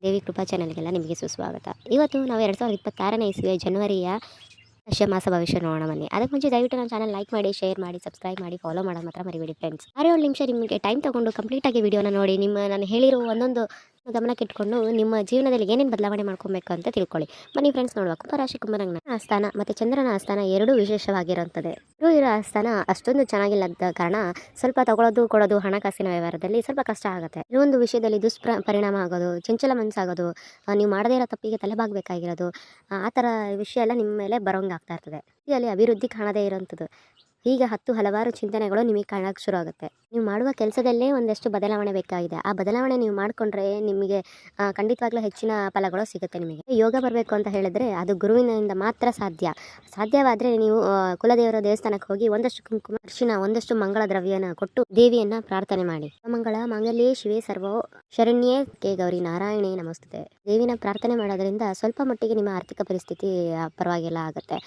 ದೇವಿ ಕೃಪಾ ಚಾನಲ್ಗೆಲ್ಲ ನಿಮಗೆ ಸುಸ್ವಾಗತ. ಇವತ್ತು ನಾವು 2026ನೇ ಇಸ್ವಿಯ ಜನವರಿಯ ಮಾಸ ಭವಿಷ್ಯ ನೋಡೋಣ ಬನ್ನಿ. ಅದಕ್ಕೆ ಮುಂಚೆ ದಯವಿಟ್ಟು ನನ್ನ ಚಾನಲ್ ಲೈಕ್ ಮಾಡಿ, ಶೇರ್ ಮಾಡಿ, ಸಬ್ಸ್ಕ್ರೈಬ್ ಮಾಡಿ, ಫಾಲೋ ಮಾಡೋದು ಮಾತ್ರ ಮರಿಬೇಡಿ ಫ್ರೆಂಡ್ಸ್. 6 ನಿಮಿಷ ನಿಮಗೆ ಟೈಮ್ ತಗೊಂಡು ಕಂಪ್ಲೀಟಾಗಿ ವಿಡಿಯೋನ ನೋಡಿ ನಾನು ಹೇಳಿರೋ ಒಂದೊಂದು ಗಮನಕ್ಕಿಟ್ಕೊಂಡು ನಿಮ್ಮ ಜೀವನದಲ್ಲಿ ಏನೇನು ಬದಲಾವಣೆ ಮಾಡ್ಕೊಬೇಕು ಅಂತ ತಿಳ್ಕೊಳ್ಳಿ. ಬನ್ನಿ ಫ್ರೆಂಡ್ಸ್ ನೋಡುವ. ಕುಂಭರಾಶಿ ಕುಂಭಲಗ್ನ ಆಸ್ಥಾನ ಮತ್ತು ಚಂದ್ರನ ಆಸ್ಥಾನ ಎರಡೂ ವಿಶೇಷವಾಗಿರುತ್ತದೆ. ಇರೋ ಆಸ್ಥಾನ ಅಷ್ಟೊಂದು ಚೆನ್ನಾಗಿಲ್ಲದ ಕಾರಣ ಸ್ವಲ್ಪ ತಗೊಳ್ಳೋದು ಕೊಡೋದು ಹಣಕಾಸಿನ ವ್ಯವಹಾರದಲ್ಲಿ ಸ್ವಲ್ಪ ಕಷ್ಟ ಆಗುತ್ತೆ. ಇನ್ನೊಂದು ವಿಷಯದಲ್ಲಿ ಪರಿಣಾಮ ಆಗೋದು, ಚಂಚಲ ಮನಸ್ಸಾಗೋದು, ನೀವು ಮಾಡದೇ ಇರೋ ತಪ್ಪಿಗೆ ತಲೆಬಾಗಬೇಕಾಗಿರೋದು, ಆ ಥರ ವಿಷಯ ಎಲ್ಲ ನಿಮ್ಮ ಮೇಲೆ ಬರೋಂಗಾಗ್ತಾ ಇರ್ತದೆ. ಅಲ್ಲಿ ಅಭಿವೃದ್ಧಿ ಕಾಣದೇ ಇರೋಂಥದ್ದು. ಹೀಗೆ ಹಲವಾರು ಚಿಂತನೆಗಳು ನಿಮಗೆ ಕಾಣಕ್ಕೆ ಶುರು ಆಗುತ್ತೆ. ನೀವು ಮಾಡುವ ಕೆಲಸದಲ್ಲೇ ಒಂದಷ್ಟು ಬದಲಾವಣೆ ಬೇಕಾಗಿದೆ. ಆ ಬದಲಾವಣೆ ನೀವು ಮಾಡಿಕೊಂಡ್ರೆ ನಿಮಗೆ ಖಂಡಿತವಾಗ್ಲೂ ಹೆಚ್ಚಿನ ಫಲಗಳು ಸಿಗುತ್ತೆ. ನಿಮಗೆ ಯೋಗ ಬರಬೇಕು ಅಂತ ಹೇಳಿದ್ರೆ ಅದು ಗುರುವಿನಿಂದ ಮಾತ್ರ ಸಾಧ್ಯವಾದರೆ ನೀವು ಕುಲದೇವರ ದೇವಸ್ಥಾನಕ್ಕೆ ಹೋಗಿ ಒಂದಷ್ಟು ಕುಂಕುಮ, ಅರಿಶಿನ, ಒಂದಷ್ಟು ಮಂಗಳ ದ್ರವ್ಯನ ಕೊಟ್ಟು ದೇವಿಯನ್ನ ಪ್ರಾರ್ಥನೆ ಮಾಡಿ. ಮಂಗಳ ಮಾಂಗಲ್ಯೇ ಶಿವೇ ಸರ್ವೋ ಶರಣ್ಯೇ ಕೆ ಗೌರಿ ನಾರಾಯಣಿ ನಮಸ್ತುತೆ. ದೇವಿನ ಪ್ರಾರ್ಥನೆ ಮಾಡೋದ್ರಿಂದ ಸ್ವಲ್ಪ ಮಟ್ಟಿಗೆ ನಿಮ್ಮ ಆರ್ಥಿಕ ಪರಿಸ್ಥಿತಿ ಪರವಾಗಿಲ್ಲ ಆಗುತ್ತೆ.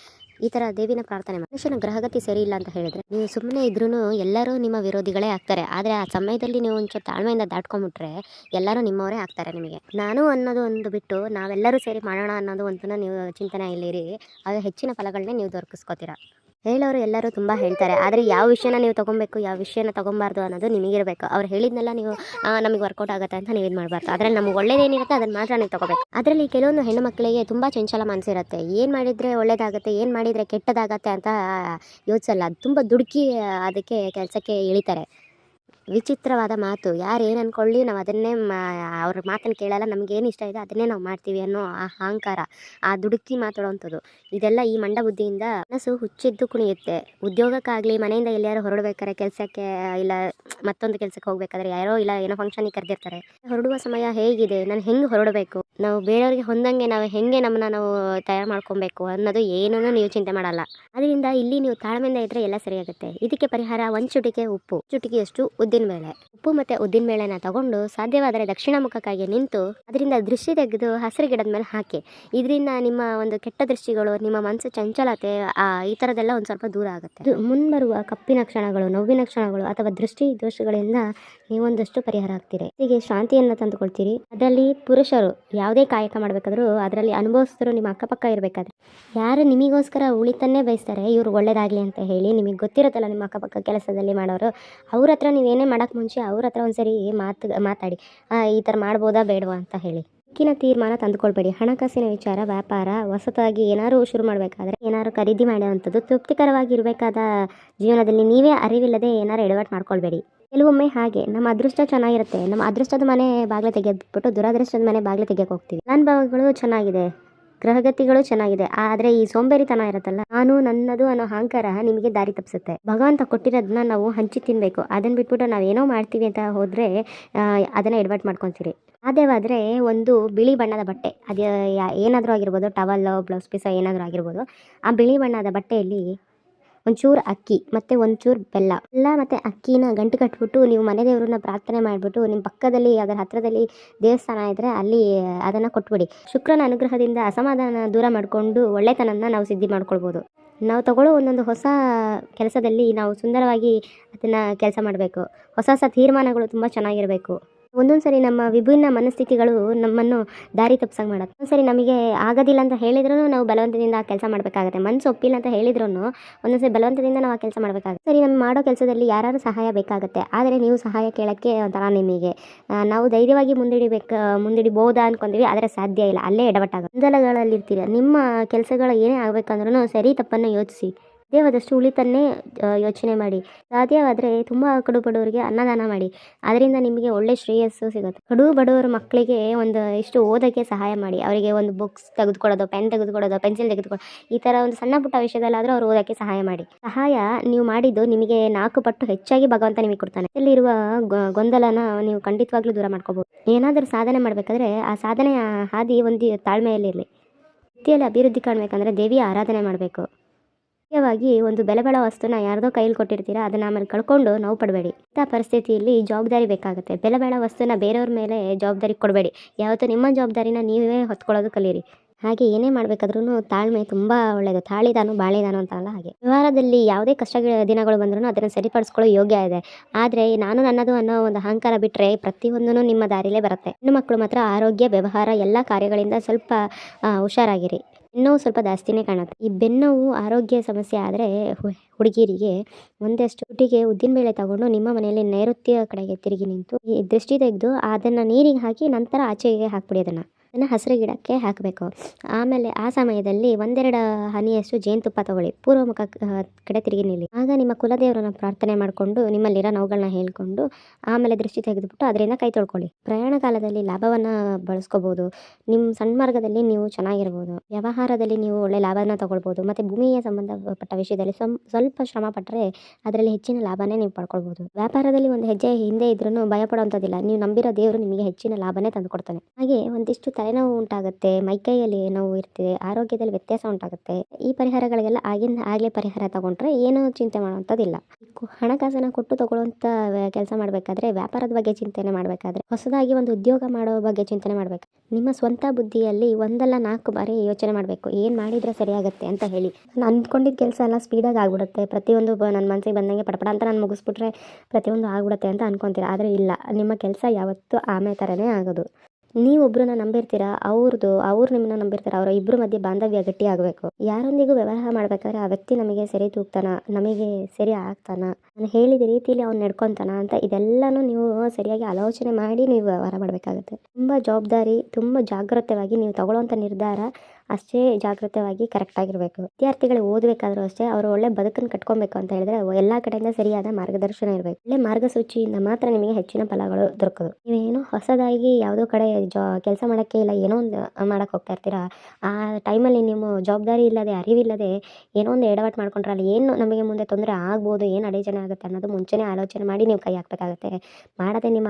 ಈ ಥರ ದೇವಿನ ಪ್ರಾರ್ಥನೆ ಮಾಡಿ. ಮನುಷ್ಯನ ಗ್ರಹಗತಿ ಸರಿ ಇಲ್ಲ ಅಂತ ಹೇಳಿದ್ರೆ ನೀವು ಸುಮ್ಮನೆ ಇದ್ರೂ ಎಲ್ಲರೂ ನಿಮ್ಮ ವಿರೋಧಿಗಳೇ ಆಗ್ತಾರೆ. ಆದರೆ ಆ ಸಮಯದಲ್ಲಿ ನೀವು ಒಂಚೂರು ತಾಳ್ಮೆಯಿಂದ ದಾಟ್ಕೊಂಡ್ಬಿಟ್ರೆ ಎಲ್ಲರೂ ನಿಮ್ಮವರೇ ಆಗ್ತಾರೆ. ನಿಮಗೆ ನಾನು ಅನ್ನೋದು ಒಂದು ಬಿಟ್ಟು ನಾವೆಲ್ಲರೂ ಸೇರಿ ಮಾಡೋಣ ಅನ್ನೋದು ಒಂದು ನೀವು ಚಿಂತನೆ ಇಲ್ಲಿರಿ. ಅದು ಹೆಚ್ಚಿನ ಫಲಗಳನ್ನೇ ನೀವು ದೊರಕಿಸ್ಕೋತೀರಾ. ಹೇಳೋರು ಎಲ್ಲರೂ ತುಂಬ ಹೇಳ್ತಾರೆ, ಆದರೆ ಯಾವ ವಿಷಯನ ನೀವು ತೊಗೊಬೇಕು, ಯಾವ ವಿಷಯನ ತೊಗೊಬಾರ್ದು ಅನ್ನೋದು ನಿಮಗಿರಬೇಕು. ಅವ್ರು ಹೇಳಿದ್ನೆಲ್ಲ ನೀವು ನಮಗೆ ವರ್ಕೌಟ್ ಆಗುತ್ತೆ ಅಂತ ನೀವು ಇದು ಮಾಡಬಾರ್ದು. ಅದರಲ್ಲಿ ನಮಗೆ ಒಳ್ಳೇದೇನಿರುತ್ತೆ ಅದನ್ನು ಮಾತ್ರ ನೀವು ತೊಗೋಬೇಕು. ಅದರಲ್ಲಿ ಕೆಲವೊಂದು ಹೆಣ್ಣು ಮಕ್ಕಳಿಗೆ ತುಂಬ ಚಂಚಲ ಮನಸ್ಸಿರುತ್ತೆ. ಏನು ಮಾಡಿದರೆ ಒಳ್ಳೇದಾಗುತ್ತೆ, ಏನು ಮಾಡಿದರೆ ಕೆಟ್ಟದಾಗತ್ತೆ ಅಂತ ಯೋಚಿಸಲ್ಲ. ಅದು ತುಂಬ ದುಡುಕಿ ಅದಕ್ಕೆ ಕೆಲಸಕ್ಕೆ ಇಳಿತಾರೆ. ವಿಚಿತ್ರವಾದ ಮಾತು. ಯಾರು ಏನು ಅಂದ್ಕೊಳ್ಳಿ ನಾವು ಅದನ್ನೇ ಅವ್ರ ಮಾತನ್ನು ಕೇಳಲ್ಲ. ನಮಗೇನು ಇಷ್ಟ ಇದೆ ಅದನ್ನೇ ನಾವು ಮಾಡ್ತೀವಿ ಅನ್ನೋ ಆ ಅಹಂಕಾರ, ಆ ದುಡುಕಿ ಮಾತಾಡೋವಂಥದ್ದು, ಇದೆಲ್ಲ ಈ ಮಂಡ ಬುದ್ಧಿಯಿಂದ ಮನಸ್ಸು ಹುಚ್ಚಿದ್ದು ಕುಣಿಯುತ್ತೆ. ಉದ್ಯೋಗಕ್ಕಾಗಲಿ, ಮನೆಯಿಂದ ಎಲ್ಲಾರು ಹೊರಡ್ಬೇಕಾದ್ರೆ ಕೆಲಸಕ್ಕೆ, ಇಲ್ಲ ಮತ್ತೊಂದು ಕೆಲಸಕ್ಕೆ ಹೋಗ್ಬೇಕಾದ್ರೆ ಯಾರೋ ಇಲ್ಲ ಏನೋ ಫಂಕ್ಷನಿಗೆ ಕರೆದಿರ್ತಾರೆ. ಹೊರಡುವ ಸಮಯ ಹೇಗಿದೆ, ನಾನು ಹೆಂಗೆ ಹೊರಡಬೇಕು, ನಾವು ಬೇರೆಯವ್ರಿಗೆ ಹೊಂದಂಗೆ ನಾವು ಹೆಂಗೆ ನಮ್ಮನ್ನ ನಾವು ತಯಾರು ಮಾಡ್ಕೊಬೇಕು ಅನ್ನೋದು ಏನೂ ನೀವು ಚಿಂತೆ ಮಾಡಲ್ಲ. ಅದರಿಂದ ಇಲ್ಲಿ ನೀವು ತಾಳ್ಮೆಯಿಂದ ಇದ್ದರೆ ಎಲ್ಲ ಸರಿಯಾಗುತ್ತೆ. ಇದಕ್ಕೆ ಪರಿಹಾರ ಒಂದು ಚುಟಿಕೆ ಉಪ್ಪು, ಚುಟಿಕೆಯಷ್ಟು ಉದ್ದಿನಬೇಳೆ. ಉಪ್ಪು ಮತ್ತು ಉದ್ದಿನಬೇಳೆನ ತಗೊಂಡು ಸಾಧ್ಯವಾದರೆ ದಕ್ಷಿಣ ಮುಖಕ್ಕಾಗಿ ನಿಂತು ಅದರಿಂದ ದೃಷ್ಟಿ ತೆಗೆದು ಹಸಿರು ಗಿಡದ ಮೇಲೆ ಹಾಕಿ. ಇದರಿಂದ ನಿಮ್ಮ ಒಂದು ಕೆಟ್ಟ ದೃಷ್ಟಿಗಳು, ನಿಮ್ಮ ಮನಸ್ಸು ಚಂಚಲತೆ, ಈ ಥರದ್ದೆಲ್ಲ ಒಂದು ಸ್ವಲ್ಪ ದೂರ ಆಗುತ್ತೆ. ಮುಂಬರುವ ಕಪ್ಪಿನ ಕ್ಷಣಗಳು, ನೋವಿನ ಕ್ಷಣಗಳು ಅಥವಾ ದೃಷ್ಟಿ ದೋಷಗಳಿಂದ ನೀವೊಂದಷ್ಟು ಪರಿಹಾರ ಆಗ್ತೀರಿ. ಹೀಗೆ ಶಾಂತಿಯನ್ನು ತಂದುಕೊಳ್ತೀರಿ. ಅದರಲ್ಲಿ ಪುರುಷರು ಯಾವುದೇ ಕಾಯಕ ಮಾಡಬೇಕಾದ್ರೂ ಅದರಲ್ಲಿ ಅನುಭವಿಸಿದ್ರು ನಿಮ್ಮ ಅಕ್ಕಪಕ್ಕ ಇರಬೇಕಾದ್ರೆ ಯಾರು ನಿಮಗೋಸ್ಕರ ಉಳಿತನ್ನೇ ಬಯಸ್ತಾರೆ, ಇವ್ರು ಒಳ್ಳೇದಾಗಲಿ ಅಂತ ಹೇಳಿ ನಿಮಗೆ ಗೊತ್ತಿರುತ್ತಲ್ಲ ನಿಮ್ಮ ಅಕ್ಕಪಕ್ಕ ಕೆಲಸದಲ್ಲಿ ಮಾಡೋರು, ಅವ್ರ ಹತ್ರ ನೀವೇನೇ ಮಾಡೋಕ್ಕೆ ಮುಂಚೆ ಅವ್ರ ಹತ್ರ ಒಂದ್ಸರಿ ಮಾತಾಡಿ, ಈ ಥರ ಮಾಡ್ಬೋದಾ ಬೇಡವಾ ಅಂತ ಹೇಳಿ. ಹೆಚ್ಚಿನ ತೀರ್ಮಾನ ತಂದುಕೊಳ್ಬೇಡಿ. ಹಣಕಾಸಿನ ವಿಚಾರ, ವ್ಯಾಪಾರ, ಹೊಸತಾಗಿ ಏನಾದ್ರು ಶುರು ಮಾಡಬೇಕಾದ್ರೆ, ಏನಾದ್ರು ಖರೀದಿ ಮಾಡುವಂಥದ್ದು, ತೃಪ್ತಿಕರವಾಗಿ ಇರಬೇಕಾದ ಜೀವನದಲ್ಲಿ ನೀವೇ ಅರಿವಿಲ್ಲದೆ ಏನಾರು ಎಡವಟ್ಟು ಮಾಡ್ಕೊಳ್ಬೇಡಿ. ಕೆಲವೊಮ್ಮೆ ಹಾಗೆ ನಮ್ಮ ಅದೃಷ್ಟ ಚೆನ್ನಾಗಿರುತ್ತೆ, ನಮ್ಮ ಅದೃಷ್ಟದ ಮನೆ ಬಾಗಿಲು ತೆಗೆದ್ಬಿಟ್ಟು ದುರಾದೃಷ್ಟದ ಮನೆ ಬಾಗಿಲು ತೆಗೆಯಕ್ಕೆ ಹೋಗ್ತೀವಿ. ಅನುಭವಗಳು ಚೆನ್ನಾಗಿದೆ, ಗ್ರಹಗತಿಗಳು ಚೆನ್ನಾಗಿದೆ, ಆದರೆ ಈ ಸೋಂಬೇರಿತನ ಇರುತ್ತಲ್ಲ, ನಾನು ನನ್ನದು ಅನ್ನೋ ಅಹಂಕಾರ ನಿಮಗೆ ದಾರಿ ತಪ್ಪಿಸುತ್ತೆ. ಭಗವಂತ ಕೊಟ್ಟಿರೋದನ್ನ ನಾವು ಹಂಚಿ ತಿನ್ನಬೇಕು. ಅದನ್ನು ಬಿಟ್ಬಿಟ್ಟು ನಾವೇನೋ ಮಾಡ್ತೀವಿ ಅಂತ ಹೋದರೆ ಅದನ್ನು ಎಡವಟ್ಟು ಮಾಡ್ಕೊತೀರಿ. ಸಾಧ್ಯವಾದರೆ ಒಂದು ಬಿಳಿ ಬಣ್ಣದ ಬಟ್ಟೆ, ಅದು ಏನಾದರೂ ಆಗಿರ್ಬೋದು, ಟವಲ್, ಬ್ಲೌಸ್ ಪೀಸ ಏನಾದರೂ ಆಗಿರ್ಬೋದು, ಆ ಬಿಳಿ ಬಣ್ಣದ ಬಟ್ಟೆಯಲ್ಲಿ ಒಂಚೂರು ಅಕ್ಕಿ ಮತ್ತು ಒಂಚೂರು ಬೆಲ್ಲ ಮತ್ತು ಅಕ್ಕಿನ ಗಂಟು ಕಟ್ಬಿಟ್ಟು ನೀವು ಮನೆ ದೇವ್ರನ್ನ ಪ್ರಾರ್ಥನೆ ಮಾಡಿಬಿಟ್ಟು ನಿಮ್ಮ ಪಕ್ಕದಲ್ಲಿ ಅದರ ಹತ್ತಿರದಲ್ಲಿ ದೇವಸ್ಥಾನ ಇದ್ದರೆ ಅಲ್ಲಿ ಅದನ್ನು ಕೊಟ್ಬಿಡಿ. ಶುಕ್ರನ ಅನುಗ್ರಹದಿಂದ ಅಸಮಾಧಾನ ದೂರ ಮಾಡಿಕೊಂಡು ಒಳ್ಳೆತನನ ನಾವು ಸಿದ್ಧಿ ಮಾಡ್ಕೊಳ್ಬೋದು. ನಾವು ತಗೊಳ್ಳೋ ಒಂದೊಂದು ಹೊಸ ಕೆಲಸದಲ್ಲಿ ನಾವು ಸುಂದರವಾಗಿ ಅದನ್ನು ಕೆಲಸ ಮಾಡಬೇಕು. ಹೊಸ ತೀರ್ಮಾನಗಳು ತುಂಬ ಚೆನ್ನಾಗಿರಬೇಕು. ಒಂದೊಂದು ಸರಿ ನಮ್ಮ ವಿಭಿನ್ನ ಮನಸ್ಥಿತಿಗಳು ನಮ್ಮನ್ನು ದಾರಿ ತಪ್ಪಿಸಂಗೆ ಮಾಡುತ್ತೆ. ಒಂದೊಂದು ಸರಿ ನಮಗೆ ಆಗೋದಿಲ್ಲ ಅಂತ ಹೇಳಿದ್ರೂ ನಾವು ಬಲವಂತದಿಂದ ಆ ಕೆಲಸ ಮಾಡಬೇಕಾಗುತ್ತೆ. ಮನಸ್ಸು ಒಪ್ಪಿಲ್ಲ ಅಂತ ಹೇಳಿದ್ರೂ ಒಂದೊಂದು ಸರಿ ಬಲವಂತದಿಂದ ನಾವು ಆ ಕೆಲಸ ಮಾಡಬೇಕಾಗುತ್ತೆ. ಸರಿ, ನಮ್ಮ ಮಾಡೋ ಕೆಲಸದಲ್ಲಿ ಯಾರು ಸಹಾಯ ಬೇಕಾಗುತ್ತೆ, ಆದರೆ ನೀವು ಸಹಾಯ ಕೇಳೋಕ್ಕೆ ಒಂಥರ ನಿಮಗೆ ನಾವು ಧೈರ್ಯವಾಗಿ ಮುಂದಿಡಿಬೋದಾ ಅಂದ್ಕೊಂತೀವಿ, ಆದರೆ ಸಾಧ್ಯ ಇಲ್ಲ. ಅಲ್ಲೇ ಎಡವಟ್ಟಾಗುತ್ತೆ, ಗೊಂದಲಗಳಲ್ಲಿರ್ತೀರ. ನಿಮ್ಮ ಕೆಲಸಗಳು ಏನೇ ಆಗಬೇಕಂದ್ರೂ ಸರಿ ತಪ್ಪನ್ನು ಯೋಚಿಸಿ. ಸಾಧ್ಯವಾದಷ್ಟು ಉಳಿತನ್ನೇ ಯೋಚನೆ ಮಾಡಿ. ಸಾಧ್ಯವಾದರೆ ತುಂಬ ಕಡು ಬಡವರಿಗೆ ಅನ್ನದಾನ ಮಾಡಿ. ಅದರಿಂದ ನಿಮಗೆ ಒಳ್ಳೆ ಶ್ರೇಯಸ್ಸು ಸಿಗುತ್ತೆ. ಕಡು ಬಡವರ ಮಕ್ಕಳಿಗೆ ಒಂದು ಇಷ್ಟು ಓದೋಕ್ಕೆ ಸಹಾಯ ಮಾಡಿ. ಅವರಿಗೆ ಒಂದು ಬುಕ್ಸ್ ತೆಗೆದುಕೊಡೋದು, ಪೆನ್ ತೆಗೆದುಕೊಡೋದು, ಪೆನ್ಸಿಲ್ ತೆಗೆದುಕೊಡೋದು, ಈ ಥರ ಒಂದು ಸಣ್ಣ ಪುಟ್ಟ ವಿಷಯದಲ್ಲಾದರೂ ಅವ್ರು ಓದೋಕ್ಕೆ ಸಹಾಯ ಮಾಡಿ. ಸಹಾಯ ನೀವು ಮಾಡಿದ್ದು ನಿಮಗೆ 4 ಪಟ್ಟು ಹೆಚ್ಚಾಗಿ ಭಗವಂತ ನಿಮಗೆ ಕೊಡ್ತಾನೆ. ಇಲ್ಲಿರುವ ಗೊಂದಲನ ನೀವು ಖಂಡಿತವಾಗ್ಲೂ ದೂರ ಮಾಡ್ಕೋಬೋದು. ಏನಾದರೂ ಸಾಧನೆ ಮಾಡಬೇಕಾದ್ರೆ ಆ ಸಾಧನೆಯ ಹಾದಿ ಒಂದು ತಾಳ್ಮೆಯಲ್ಲಿರಲಿ. ವೃತ್ತಿಯಲ್ಲಿ ಅಭಿವೃದ್ಧಿ ಕಾಣಬೇಕಂದ್ರೆ ದೇವಿಯ ಆರಾಧನೆ ಮಾಡಬೇಕು. ಮುಖ್ಯವಾಗಿ ಒಂದು ಬೆಲೆ ಬಾಳೋ ವಸ್ತುನ ಯಾರ್ದೋ ಕೈಯಲ್ಲಿ ಕೊಟ್ಟಿರ್ತೀರಾ, ಅದನ್ನು ಆಮೇಲೆ ಕಳ್ಕೊಂಡು ನೋವು ಪಡಬೇಡಿ. ಇಂಥ ಪರಿಸ್ಥಿತಿಯಲ್ಲಿ ಜವಾಬ್ದಾರಿ ಬೇಕಾಗುತ್ತೆ. ಬೆಲೆ ಬಾಳೋ ವಸ್ತುನ ಬೇರೆಯವ್ರ ಮೇಲೆ ಜವಾಬ್ದಾರಿ ಕೊಡಬೇಡಿ. ಯಾವತ್ತೂ ನಿಮ್ಮ ಜವಾಬ್ದಾರಿನ ನೀವೇ ಹೊತ್ಕೊಳ್ಳೋದು ಕಲೀರಿ. ಹಾಗೆ ಏನೇ ಮಾಡಬೇಕಾದ್ರೂ ತಾಳ್ಮೆ ತುಂಬ ಒಳ್ಳೆಯದು. ತಾಳಿದಾನು ಬಾಳಿದಾನು ಅಂತಾರಲ್ಲ ಹಾಗೆ. ವ್ಯವಹಾರದಲ್ಲಿ ಯಾವುದೇ ದಿನಗಳು ಬಂದ್ರೂ ಅದನ್ನು ಸರಿಪಡಿಸ್ಕೊಳ್ಳೋ ಯೋಗ್ಯ ಇದೆ. ಆದರೆ ನಾನು ನನ್ನದು ಅನ್ನೋ ಒಂದು ಅಹಂಕಾರ ಬಿಟ್ಟರೆ ಪ್ರತಿಯೊಂದೂ ನಿಮ್ಮ ದಾರಿಲೇ ಬರುತ್ತೆ. ಹೆಣ್ಣು ಮಕ್ಕಳು ಮಾತ್ರ ಆರೋಗ್ಯ, ವ್ಯವಹಾರ ಎಲ್ಲ ಕಾರ್ಯಗಳಿಂದ ಸ್ವಲ್ಪ ಹುಷಾರಾಗಿರಿ. ಬೆನ್ನೋವು ಸ್ವಲ್ಪ ಜಾಸ್ತಿನೇ ಕಾಣುತ್ತೆ. ಈ ಬೆನ್ನೋವು ಆರೋಗ್ಯ ಸಮಸ್ಯೆ ಆದರೆ ಹುಡುಗಿಯರಿಗೆ ಒಂದಷ್ಟು ತುಟಿಗೆ ಉದ್ದಿನಬೇಳೆ ತಗೊಂಡು ನಿಮ್ಮ ಮನೆಯಲ್ಲಿ ನೈಋತ್ಯ ಕಡೆಗೆ ತಿರುಗಿ ನಿಂತು ಈ ದೃಷ್ಟಿ ತೆಗೆದು ಅದನ್ನು ನೀರಿಗೆ ಹಾಕಿ ನಂತರ ಆಚೆಗೆ ಹಾಕ್ಬಿಡಿ. ಅದನ್ನು ಹಸಿರು ಗಿಡಕ್ಕೆ ಹಾಕಬೇಕು. ಆಮೇಲೆ ಆ ಸಮಯದಲ್ಲಿ 1-2 ಹನಿಯಷ್ಟು ಜೇನುತುಪ್ಪ ತಗೊಳ್ಳಿ. ಪೂರ್ವಮುಖ ಕಡೆ ತಿರುಗಿ ನಿಲ್ಲಿ. ಆಗ ನಿಮ್ಮ ಕುಲದೇವರನ್ನ ಪ್ರಾರ್ಥನೆ ಮಾಡಿಕೊಂಡು ನಿಮ್ಮಲ್ಲಿರೋ ನೋವುಗಳನ್ನ ಹೇಳ್ಕೊಂಡು ಆಮೇಲೆ ದೃಷ್ಟಿ ತೆಗೆದುಬಿಟ್ಟು ಅದರಿಂದ ಕೈ ತೊಳ್ಕೊಳ್ಳಿ. ಪ್ರಯಾಣ ಕಾಲದಲ್ಲಿ ಲಾಭವನ್ನು ಬಳಸ್ಕೋಬೋದು. ನಿಮ್ಮ ಸಣ್ಣ ಮಾರ್ಗದಲ್ಲಿ ನೀವು ಚೆನ್ನಾಗಿರ್ಬೋದು. ವ್ಯವಹಾರದಲ್ಲಿ ನೀವು ಒಳ್ಳೆ ಲಾಭನ ತಗೊಳ್ಬೋದು. ಮತ್ತು ಭೂಮಿಯ ಸಂಬಂಧಪಟ್ಟ ವಿಷಯದಲ್ಲಿ ಸ್ವಲ್ಪ ಶ್ರಮ ಪಟ್ಟರೆ ಅದರಲ್ಲಿ ಹೆಚ್ಚಿನ ಲಾಭನೇ ನೀವು ಪಡ್ಕೊಳ್ಬೋದು. ವ್ಯಾಪಾರದಲ್ಲಿ ಒಂದು ಹೆಜ್ಜೆ ಹಿಂದೆ ಇದ್ರೂ ಭಯಪಡುವಂಥದ್ದಿಲ್ಲ. ನೀವು ನಂಬಿರೋ ದೇವರು ನಿಮಗೆ ಹೆಚ್ಚಿನ ಲಾಭನೇ ತಂದುಕೊಡ್ತಾನೆ. ಹಾಗೆ ಒಂದಿಷ್ಟು ತಲೆನೋವು ಉಂಟಾಗುತ್ತೆ, ಮೈಕೈಯಲ್ಲಿ ನೋವು ಇರ್ತದೆ, ಆರೋಗ್ಯದಲ್ಲಿ ವ್ಯತ್ಯಾಸ ಉಂಟಾಗುತ್ತೆ. ಈ ಪರಿಹಾರಗಳಿಗೆಲ್ಲ ಆಗಲೇ ಪರಿಹಾರ ತಗೊಂಡ್ರೆ ಏನೂ ಚಿಂತೆ ಮಾಡುವಂಥದ್ದಿಲ್ಲ. ಹಣಕಾಸನ್ನು ಕೊಟ್ಟು ತಗೊಳ್ಳುವಂಥ ಕೆಲಸ ಮಾಡಬೇಕಾದ್ರೆ, ವ್ಯಾಪಾರದ ಬಗ್ಗೆ ಚಿಂತನೆ ಮಾಡಬೇಕಾದ್ರೆ, ಹೊಸದಾಗಿ ಒಂದು ಉದ್ಯೋಗ ಮಾಡೋ ಬಗ್ಗೆ ಚಿಂತನೆ ಮಾಡಬೇಕು. ನಿಮ್ಮ ಸ್ವಂತ ಬುದ್ಧಿಯಲ್ಲಿ 1-4 ಬಾರಿ ಯೋಚನೆ ಮಾಡಬೇಕು, ಏನು ಮಾಡಿದರೆ ಸರಿಯಾಗುತ್ತೆ ಅಂತ ಹೇಳಿ. ನಾನು ಅಂದ್ಕೊಂಡಿದ್ದ ಕೆಲಸ ಎಲ್ಲ ಸ್ಪೀಡಾಗಿ ಆಗ್ಬಿಡುತ್ತೆ. ಪ್ರತಿಯೊಂದು ನನ್ನ ಮನಸ್ಸಿಗೆ ಬಂದಂಗೆ ಪಡಪಡ ಅಂತ ನಾನು ಮುಗಿಸ್ಬಿಟ್ರೆ ಪ್ರತಿಯೊಂದು ಆಗ್ಬಿಡುತ್ತೆ ಅಂತ ಅಂದ್ಕೊತೀರ. ಆದರೆ ಇಲ್ಲ, ನಿಮ್ಮ ಕೆಲಸ ಯಾವತ್ತೂ ಆಮೆ ಥರನೇ ಆಗೋದು. ನೀವೊಬ್ಬರನ್ನ ನಂಬಿರ್ತೀರ, ಅವ್ರು ನಿಮ್ಮನ್ನ ನಂಬಿರ್ತಾರೆ. ಅವರ ಇಬ್ಬರ ಮಧ್ಯೆ ಬಾಂಧವ್ಯ ಗಟ್ಟಿ ಆಗಬೇಕು. ಯಾರೊಂದಿಗೂ ವ್ಯವಹಾರ ಮಾಡಬೇಕಾದ್ರೆ ಆ ವ್ಯಕ್ತಿ ನಮಗೆ ಸರಿ ತೂಗ್ತಾನ, ನಮಗೆ ಸರಿ ಆಗ್ತಾನ, ನಾನು ಹೇಳಿದ ರೀತಿಯಲ್ಲಿ ಅವ್ನು ನಡ್ಕೊತಾನ ಅಂತ ಇದೆಲ್ಲನೂ ನೀವು ಸರಿಯಾಗಿ ಆಲೋಚನೆ ಮಾಡಿ ನೀವು ವ್ಯವಹಾರ ಮಾಡಬೇಕಾಗುತ್ತೆ. ತುಂಬ ಜವಾಬ್ದಾರಿ, ತುಂಬ ಜಾಗೃತವಾಗಿ ನೀವು ತಗೊಳ್ಳೋವಂಥ ನಿರ್ಧಾರ ಅಷ್ಟೇ ಜಾಗೃತವಾಗಿ ಕರೆಕ್ಟಾಗಿರಬೇಕು. ವಿದ್ಯಾರ್ಥಿಗಳು ಓದಬೇಕಾದ್ರೂ ಅಷ್ಟೇ ಅವರು ಒಳ್ಳೆ ಬದುಕನ್ನು ಕಟ್ಕೊಬೇಕು ಅಂತ ಹೇಳಿದ್ರೆ ಎಲ್ಲ ಕಡೆಯಿಂದ ಸರಿಯಾದ ಮಾರ್ಗದರ್ಶನ ಇರಬೇಕು. ಒಳ್ಳೆ ಮಾರ್ಗಸೂಚಿಯಿಂದ ಮಾತ್ರ ನಿಮಗೆ ಹೆಚ್ಚಿನ ಫಲಗಳು ದೊರಕೋದು. ನೀವೇನು ಹೊಸದಾಗಿ ಯಾವುದೋ ಕಡೆ ಕೆಲಸ ಮಾಡೋಕ್ಕೆ ಇಲ್ಲ, ಏನೋ ಒಂದು ಮಾಡೋಕ್ಕೆ ಹೋಗ್ತಾ ಇರ್ತೀರಾ. ಆ ಟೈಮಲ್ಲಿ ನೀವು ಜವಾಬ್ದಾರಿ ಇಲ್ಲದೆ, ಅರಿವಿಲ್ಲದೆ ಏನೋ ಒಂದು ಎಡವಟ್ಟು ಮಾಡ್ಕೊಂಡ್ರೆ ಅಲ್ಲಿ ಏನು ನಮಗೆ ಮುಂದೆ ತೊಂದರೆ ಆಗ್ಬೋದು, ಏನು ಅಡಚಣೆ ಆಗುತ್ತೆ ಅನ್ನೋದು ಮುಂಚೆನೇ ಆಲೋಚನೆ ಮಾಡಿ ನೀವು ಕೈ ಹಾಕಬೇಕಾಗುತ್ತೆ. ಮಾಡದೆ ನಿಮ್ಮ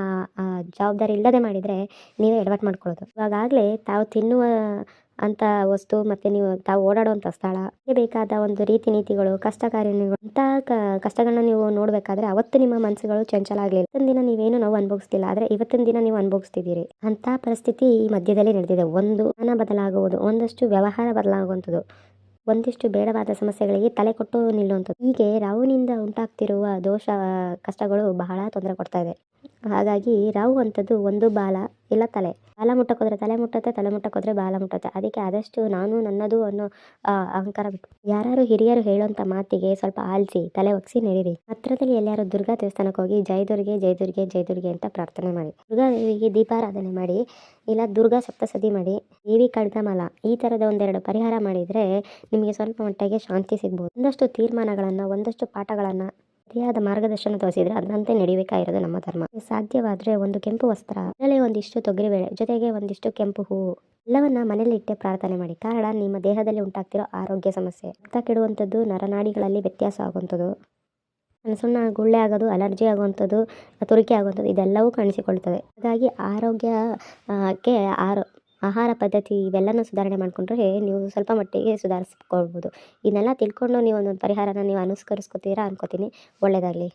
ಜವಾಬ್ದಾರಿ ಇಲ್ಲದೆ ಮಾಡಿದರೆ ನೀವೇ ಎಡವಟ್ಟು ಮಾಡ್ಕೊಳ್ಳೋದು. ಇವಾಗಲೇ ತಾವು ತಿನ್ನುವ ಅಂಥ ವಸ್ತು ಮತ್ತು ನೀವು ತಾವು ಓಡಾಡುವಂಥ ಸ್ಥಳ ಬೇಕಾದ ಒಂದು ರೀತಿ ನೀತಿಗಳು, ಕಷ್ಟ ಕಾರ್ಯಗಳು ಅಂಥ ಕಷ್ಟಗಳನ್ನ ನೀವು ನೋಡಬೇಕಾದ್ರೆ ಅವತ್ತು ನಿಮ್ಮ ಮನಸ್ಸುಗಳು ಚಂಚಲ ಆಗಲಿಲ್ಲ. ಇವತ್ತಿನ ದಿನ ನೀವೇನು ನೋವು ಅನುಭವಿಸ್ತಿಲ್ಲ, ಆದರೆ ಇವತ್ತಿನ ದಿನ ನೀವು ಅನುಭವಿಸ್ತಿದ್ದೀರಿ. ಅಂಥ ಪರಿಸ್ಥಿತಿ ಈ ಮಧ್ಯದಲ್ಲಿ ನಡೆದಿದೆ. ಒಂದು ಹಣ ಬದಲಾಗುವುದು, ಒಂದಷ್ಟು ವ್ಯವಹಾರ ಬದಲಾಗುವಂಥದ್ದು, ಒಂದಿಷ್ಟು ಬೇಡವಾದ ಸಮಸ್ಯೆಗಳಿಗೆ ತಲೆ ಕೊಟ್ಟು ನಿಲ್ಲುವಂಥದ್ದು. ಹೀಗೆ ರಾಹುವಿನಿಂದ ಉಂಟಾಗ್ತಿರುವ ದೋಷ ಕಷ್ಟಗಳು ಬಹಳ ತೊಂದರೆ ಕೊಡ್ತಾ ಇದೆ. ಹಾಗಾಗಿ ರಾಹು ಅಂಥದ್ದು ಒಂದು ಬಾಲ ಇಲ್ಲ ತಲೆ. ಬಾಲ ಮುಟ್ಟಕ್ಕೋದ್ರೆ ತಲೆ ಮುಟ್ಟತ್ತೆ, ತಲೆ ಮುಟ್ಟಕ್ಕೋದ್ರೆ ಬಾಲ ಮುಟ್ಟತ್ತೆ. ಅದಕ್ಕೆ ಆದಷ್ಟು ನಾನು ನನ್ನದು ಅನ್ನೋ ಅಹಂಕಾರ ಬಿಟ್ಟು ಯಾರು ಹಿರಿಯರು ಹೇಳೋಂಥ ಮಾತಿಗೆ ಸ್ವಲ್ಪ ಆಲಿಸಿ ತಲೆ ಒಗ್ಸಿ ನಡೀರಿ. ಹತ್ತಿರದಲ್ಲಿ ಎಲ್ಲಾರು ದುರ್ಗಾ ದೇವಸ್ಥಾನಕ್ಕೆ ಹೋಗಿ ಜೈ ದುರ್ಗೆ ಜೈ ದುರ್ಗೆ ಜೈ ದುರ್ಗೆ ಅಂತ ಪ್ರಾರ್ಥನೆ ಮಾಡಿ, ದುರ್ಗಾದೇವಿಗೆ ದೀಪಾರಾಧನೆ ಮಾಡಿ, ಇಲ್ಲ ದುರ್ಗಾ ಸಪ್ತಸತಿ ಮಾಡಿ, ದೇವಿ ಖಡ್ಗಮಾಲ ಈ ಥರದ 1-2 ಪರಿಹಾರ ಮಾಡಿದರೆ ನಿಮಗೆ ಸ್ವಲ್ಪ ಮಟ್ಟಿಗೆ ಶಾಂತಿ ಸಿಗ್ಬೋದು. ಒಂದಷ್ಟು ತೀರ್ಮಾನಗಳನ್ನು, ಒಂದಷ್ಟು ಪಾಠಗಳನ್ನು, ಸರಿಯಾದ ಮಾರ್ಗದರ್ಶನ ತೋರಿಸಿದ್ರೆ ಅದರಂತೆ ನಡಿಬೇಕಾಗಿರೋದು ನಮ್ಮ ಧರ್ಮ. ಸಾಧ್ಯವಾದರೆ ಒಂದು ಕೆಂಪು ವಸ್ತ್ರ, ಅದರಲ್ಲಿ ಒಂದಿಷ್ಟು ತೊಗರಿಬೇಳೆ, ಜೊತೆಗೆ ಒಂದಿಷ್ಟು ಕೆಂಪು ಹೂವು ಎಲ್ಲವನ್ನ ಮನೇಲಿ ಇಟ್ಟೆ ಪ್ರಾರ್ಥನೆ ಮಾಡಿ. ಕಾರಣ ನಿಮ್ಮ ದೇಹದಲ್ಲಿ ಉಂಟಾಗ್ತಿರೋ ಆರೋಗ್ಯ ಸಮಸ್ಯೆ, ರಕ್ತ ಕೆಡುವಂಥದ್ದು, ನರನಾಡಿಗಳಲ್ಲಿ ವ್ಯತ್ಯಾಸ ಆಗುವಂಥದ್ದು, ಸುಣ್ಣ ಗುಳ್ಳೆ ಆಗೋದು, ಅಲರ್ಜಿ ಆಗುವಂಥದ್ದು, ತುರಿಕೆ ಆಗುವಂಥದ್ದು ಇದೆಲ್ಲವೂ ಕಾಣಿಸಿಕೊಳ್ತದೆ. ಹಾಗಾಗಿ ಆರೋಗ್ಯಕ್ಕೆ ಆಹಾರ ಪದ್ಧತಿ ಇವೆಲ್ಲನೂ ಸುಧಾರಣೆ ಮಾಡಿಕೊಂಡ್ರೆ ನೀವು ಸ್ವಲ್ಪ ಮಟ್ಟಿಗೆ ಸುಧಾರಿಸ್ಕೊಳ್ಬೋದು. ಇದನ್ನೆಲ್ಲ ತಿಳ್ಕೊಂಡು ನೀವು ಒಂದೊಂದು ಪರಿಹಾರನ ನೀವು ಅನುಸರಿಸ್ಕೊತೀರಾ ಅನ್ಕೋತೀನಿ. ಒಳ್ಳೆಯದಾಗಲಿ.